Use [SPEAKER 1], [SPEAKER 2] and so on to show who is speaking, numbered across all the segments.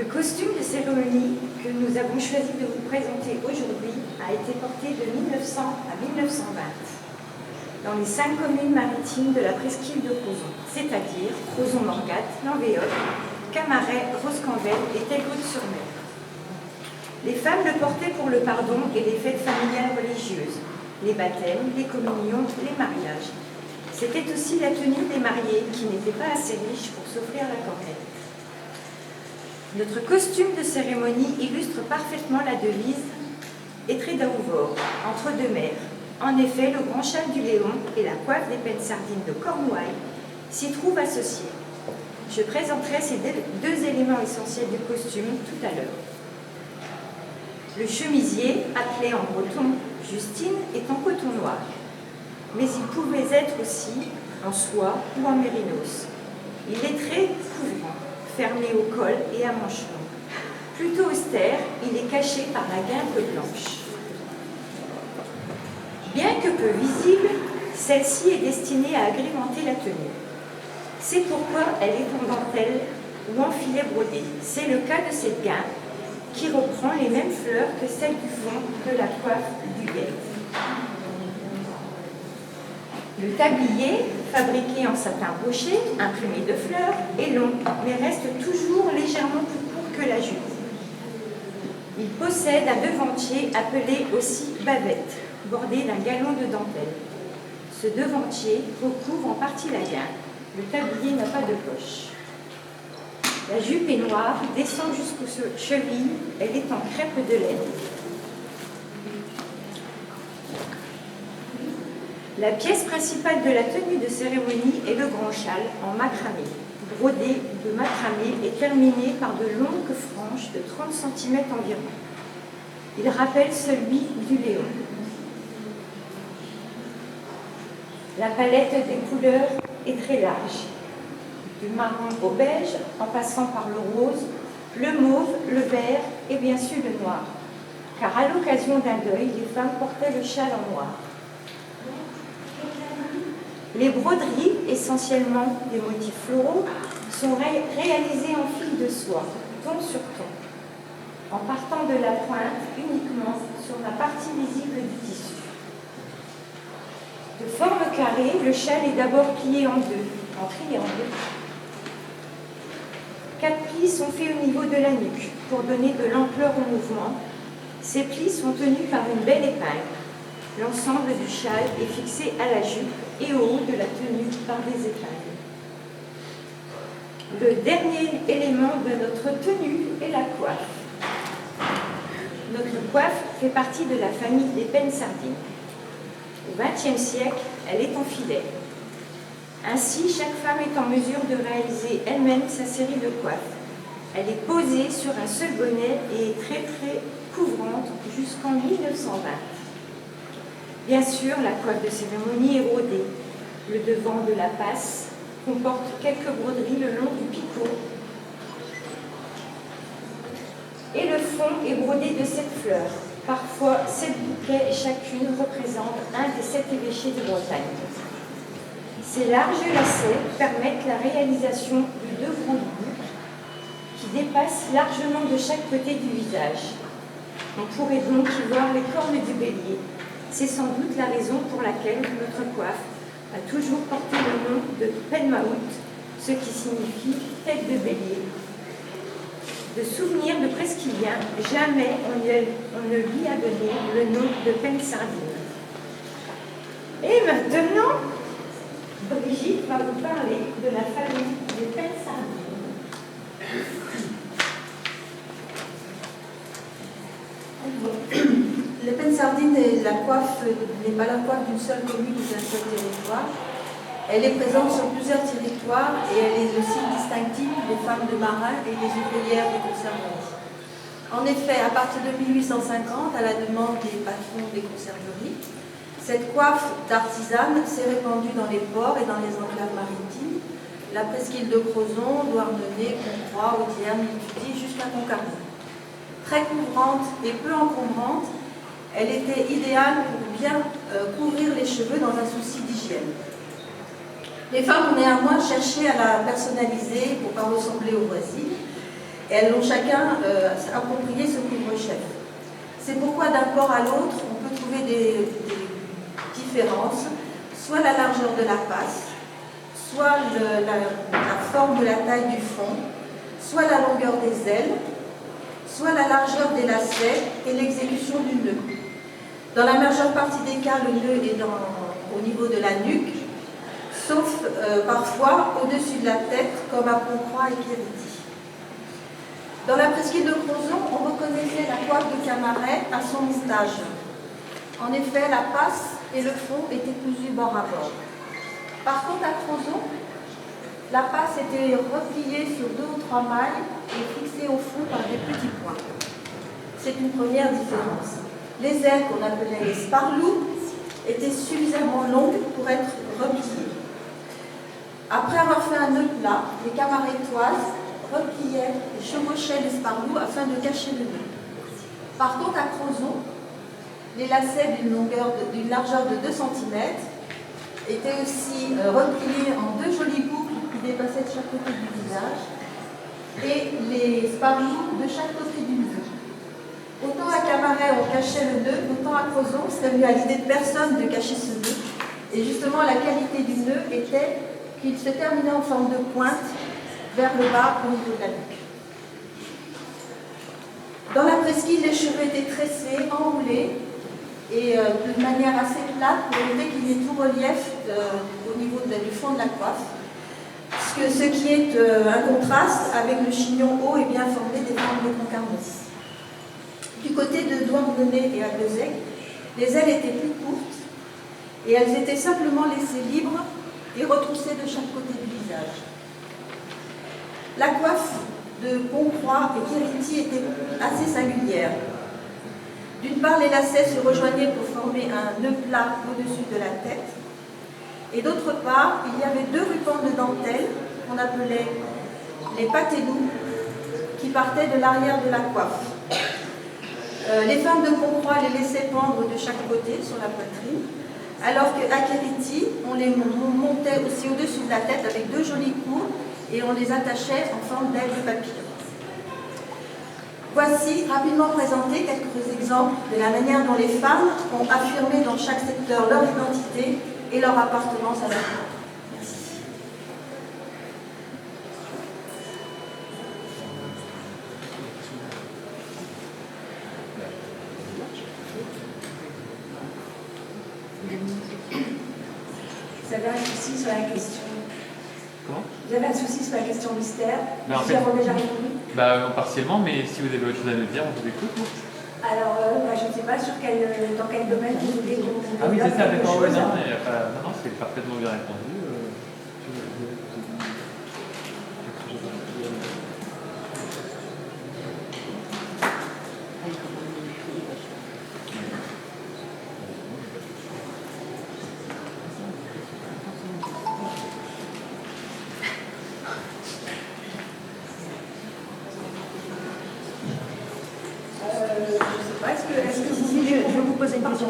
[SPEAKER 1] Le costume de cérémonie que nous avons choisi de vous présenter aujourd'hui a été porté de 1900 à 1920 dans les 5 communes maritimes de la presqu'île de Crozon, c'est-à-dire Crozon-Morgat, Lanvéoc, Camaret, Roscanvel et Telgaude-sur-Mer. Les femmes le portaient pour le pardon et les fêtes familiales religieuses, les baptêmes, les communions, les mariages. C'était aussi la tenue des mariés qui n'étaient pas assez riches pour s'offrir la cornette. Notre costume de cérémonie illustre parfaitement la devise « Etré d'Aouvor, entre deux mers ». En effet, le grand châle du Léon et la coiffe des pennes sardines de Cornouailles s'y trouvent associés. Je présenterai ces deux éléments essentiels du costume tout à l'heure. Le chemisier, appelé en breton Justine, est en coton noir, mais il pouvait être aussi en soie ou en mérinos. Il est très couvrant, fermé au col et à manches longues. Plutôt austère, il est caché par la guimpe blanche. Bien que peu visible, celle-ci est destinée à agrémenter la tenue. C'est pourquoi elle est en dentelle ou en filet brodé. C'est le cas de cette guimpe qui reprend les mêmes fleurs que celles du fond de la coiffe du guet. Le tablier, fabriqué en satin broché, imprimé de fleurs, est long, mais reste toujours légèrement plus court que la jupe. Il possède un devantier appelé aussi bavette, bordé d'un galon de dentelle. Ce devantier recouvre en partie la guimpe. Le tablier n'a pas de poche. La jupe est noire, descend jusqu'aux chevilles, elle est en crêpe de laine. La pièce principale de la tenue de cérémonie est le grand châle en macramé, brodé de macramé et terminé par de longues franges de 30 cm environ. Il rappelle celui du Léon. La palette des couleurs est très large, du marron au beige, en passant par le rose, le mauve, le vert et bien sûr le noir, car à l'occasion d'un deuil, les femmes portaient le châle en noir. Les broderies, essentiellement des motifs floraux, sont réalisées en fil de soie, ton sur ton, en partant de la pointe uniquement sur la partie visible du tissu. De forme carrée, le châle est d'abord plié en deux, en triangle. 4 plis sont faits au niveau de la nuque pour donner de l'ampleur au mouvement. Ces plis sont tenus par une belle épingle. L'ensemble du châle est fixé à la jupe et au haut de la tenue par des épingles. Le dernier élément de notre tenue est la coiffe. Notre coiffe fait partie de la famille des pennes sardines. Au XXe siècle, elle est en filet. Ainsi, chaque femme est en mesure de réaliser elle-même sa série de coiffes. Elle est posée sur un seul bonnet et est très couvrante jusqu'en 1920. Bien sûr, la coiffe de cérémonie est brodée. Le devant de la passe comporte quelques broderies le long du picot. Et le fond est brodé de 7 fleurs. Parfois, 7 bouquets chacune représentent un des 7 évêchés de Bretagne. Ces larges lacets permettent la réalisation de 2 grandes boucles qui dépassent largement de chaque côté du visage. On pourrait donc y voir les cornes du bélier. C'est sans doute la raison pour laquelle notre coiffe a toujours porté le nom de penmaout, ce qui signifie tête de bélier. De souvenir de presqu'îlien, jamais on ne lui a donné le nom de pennes sardine. Et maintenant, Brigitte va vous parler de la famille des pennes sardines.
[SPEAKER 2] Les pennes sardines et la coiffe n'est pas la coiffe d'une seule commune ou d'un seul territoire. Elle est présente sur plusieurs territoires et elle est le signe distinctif des femmes de marins et des ouvrières des conserveries. En effet, à partir de 1850, à la demande des patrons des conserveries, cette coiffe d'artisane s'est répandue dans les ports et dans les enclaves maritimes, la presqu'île de Crozon, Douarnenez, Concroix, Audierne, Milletudy, jusqu'à Concarneau. Très couvrante et peu encombrante, elle était idéale pour bien couvrir les cheveux dans un souci d'hygiène. Les femmes ont néanmoins cherché à la personnaliser pour ne pas ressembler aux voisines Et elles ont chacun approprié ce couvre-chef. C'est pourquoi d'un port à l'autre, on peut trouver des différences, soit la largeur de la passe, soit la forme de la taille du fond, soit la longueur des ailes, soit la largeur des lacets et l'exécution du nœud. Dans la majeure partie des cas, le nœud est au niveau de la nuque, sauf parfois au-dessus de la tête, comme à Pontcroix et Quérity. Dans la presqu'île de Crozon, on reconnaissait la coiffe de Camaret à son moustache. En effet, la passe et le fond étaient cousus bord à bord. Par contre, à Crozon, la passe était repliée sur 2 ou 3 mailles et fixée au fond par des petits points. C'est une première différence. Les ailes, qu'on appelait les sparlous, étaient suffisamment longues pour être repliées. Après avoir fait un nœud plat, les camarettoises repliaient et chevauchaient les sparlous afin de cacher le nœud. Par contre, à Crozon, les lacets d'une largeur de 2 cm étaient aussi repliés en 2 jolies boucles qui dépassaient de chaque côté du visage et les sparlous de chaque côté du nœud. Autant à Camaret on cachait le nœud, autant à Crozon, c'était venu à l'idée de personne de cacher ce nœud. Et justement, la qualité du nœud était qu'il se terminait en forme de pointe vers le bas au niveau de la nuque. Dans la presqu'île, les cheveux étaient tressés, enroulés et de manière assez plate pour éviter qu'il y ait tout relief au niveau du fond de la coiffe. Ce qui est un contraste avec le chignon haut et bien formé des formes de Concarneau. Du côté de Douarnenez et Aguezec, les ailes étaient plus courtes et elles étaient simplement laissées libres et retroussées de chaque côté du visage. La coiffe de Pontcroix et Quérity était assez singulière. D'une part, les lacets se rejoignaient pour former un nœud plat au-dessus de la tête. Et d'autre part, il y avait 2 rubans de dentelle qu'on appelait les patelous qui partaient de l'arrière de la coiffe. Les femmes de Pontcroix les laissaient pendre de chaque côté sur la poitrine, alors qu'à Quérity, on les montait aussi au-dessus de la tête avec 2 jolies cours et on les attachait en forme d'aile de papillon. Voici rapidement présenté quelques exemples de la manière dont les femmes ont affirmé dans chaque secteur leur identité et leur appartenance à la femme. Merci.
[SPEAKER 1] Vous avez un souci sur la question?
[SPEAKER 3] Comment?
[SPEAKER 1] Vous avez un souci sur la question mystère?
[SPEAKER 3] Ben,
[SPEAKER 1] Vous y avons déjà répondu?
[SPEAKER 3] Partiellement, mais si vous avez autre chose à nous dire, on vous écoute.
[SPEAKER 1] Alors, je ne sais pas dans quel domaine vous voulez qu'on vous
[SPEAKER 3] Ah oui, c'est ça, d'accord, ouais, non,
[SPEAKER 1] chose.
[SPEAKER 3] non, c'est parfaitement bien répondu.
[SPEAKER 1] Est-ce que vous voulez, je vais vous poser une question.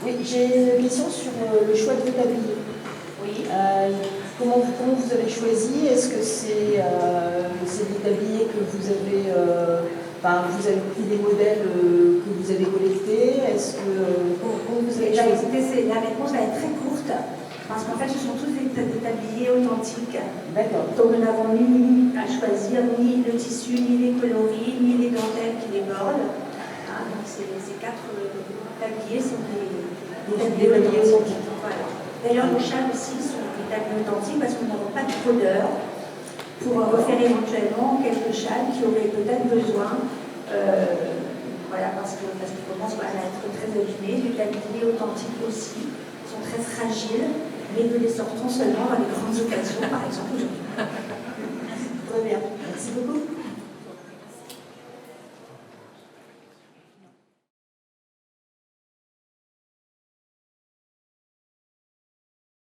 [SPEAKER 4] Oui, j'ai une question sur le choix de vos tabliers.
[SPEAKER 1] Oui.
[SPEAKER 4] Comment vous avez choisi? Est-ce que c'est des tabliers que vous avez, vous avez pris des modèles que vous avez collectés? Est-ce que comment vous avez choisi?
[SPEAKER 1] La réponse va être très courte, parce qu'en fait, ce sont tous des tabliers authentiques.
[SPEAKER 4] D'accord.
[SPEAKER 1] Donc, nous n'avons ni à choisir ni le tissu, ni les coloris, ni les dentelles qui les bordent. Donc, ces 4 tabliers sont des tabliers authentiques. Voilà. D'ailleurs, nos châles aussi sont des tabliers authentiques parce que nous n'avons pas de brodeur pour refaire éventuellement quelques châles qui auraient peut-être besoin. Parce qu'ils commencent à être très abîmés. Les tabliers authentiques aussi sont très fragiles, mais nous les sortons seulement dans les grandes occasions, par exemple aujourd'hui.
[SPEAKER 4] Très bien. Merci beaucoup.